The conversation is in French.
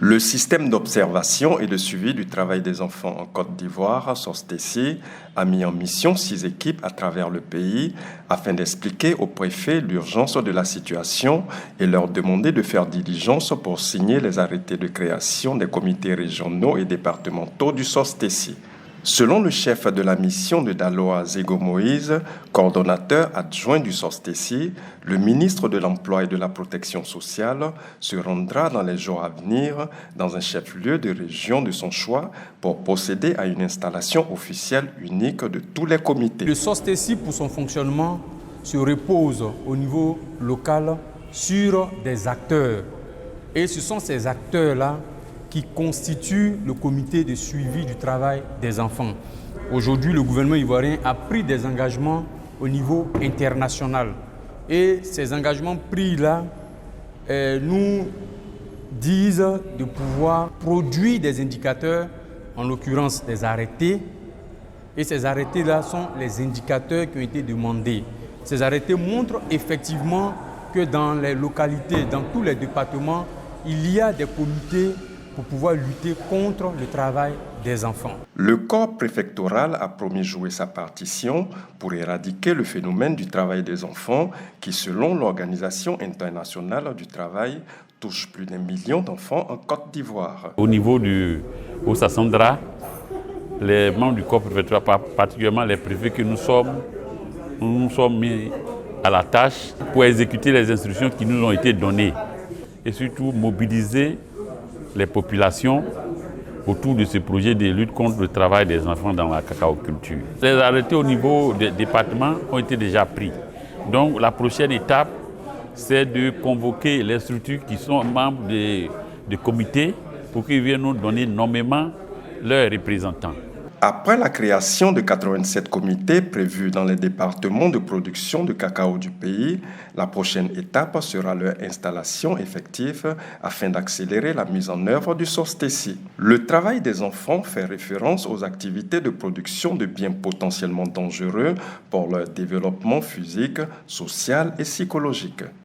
Le système d'observation et de suivi du travail des enfants en Côte d'Ivoire, SOSTECI, a mis en mission 6 équipes à travers le pays afin d'expliquer aux préfets l'urgence de la situation et leur demander de faire diligence pour signer les arrêtés de création des comités régionaux et départementaux du SOSTECI. Selon le chef de la mission de Daloa Zego Moïse, coordonnateur adjoint du SOSTECI, le ministre de l'Emploi et de la Protection sociale se rendra dans les jours à venir dans un chef-lieu de région de son choix pour procéder à une installation officielle unique de tous les comités. Le SOSTECI, pour son fonctionnement, se repose au niveau local sur des acteurs. Et ce sont ces acteurs-là qui constitue le comité de suivi du travail des enfants. Aujourd'hui, le gouvernement ivoirien a pris des engagements au niveau international. Et ces engagements pris-là nous disent de pouvoir produire des indicateurs, en l'occurrence des arrêtés. Et ces arrêtés-là sont les indicateurs qui ont été demandés. Ces arrêtés montrent effectivement que dans les localités, dans tous les départements, il y a des comités pour pouvoir lutter contre le travail des enfants. Le corps préfectoral a promis jouer sa partition pour éradiquer le phénomène du travail des enfants qui, selon l'Organisation internationale du travail, touche plus d'1 million d'enfants en Côte d'Ivoire. Au niveau du Haut-Sassandra, les membres du corps préfectoral, particulièrement les préfets que nous sommes mis à la tâche pour exécuter les instructions qui nous ont été données et surtout mobiliser les populations autour de ce projet de lutte contre le travail des enfants dans la cacaoculture. Les arrêtés au niveau des départements ont été déjà pris. Donc la prochaine étape, c'est de convoquer les structures qui sont membres des comités pour qu'ils viennent nous donner nommément leurs représentants. Après la création de 87 comités prévus dans les départements de production de cacao du pays, la prochaine étape sera leur installation effective afin d'accélérer la mise en œuvre du SOSTECI. Le travail des enfants fait référence aux activités de production de biens potentiellement dangereux pour leur développement physique, social et psychologique.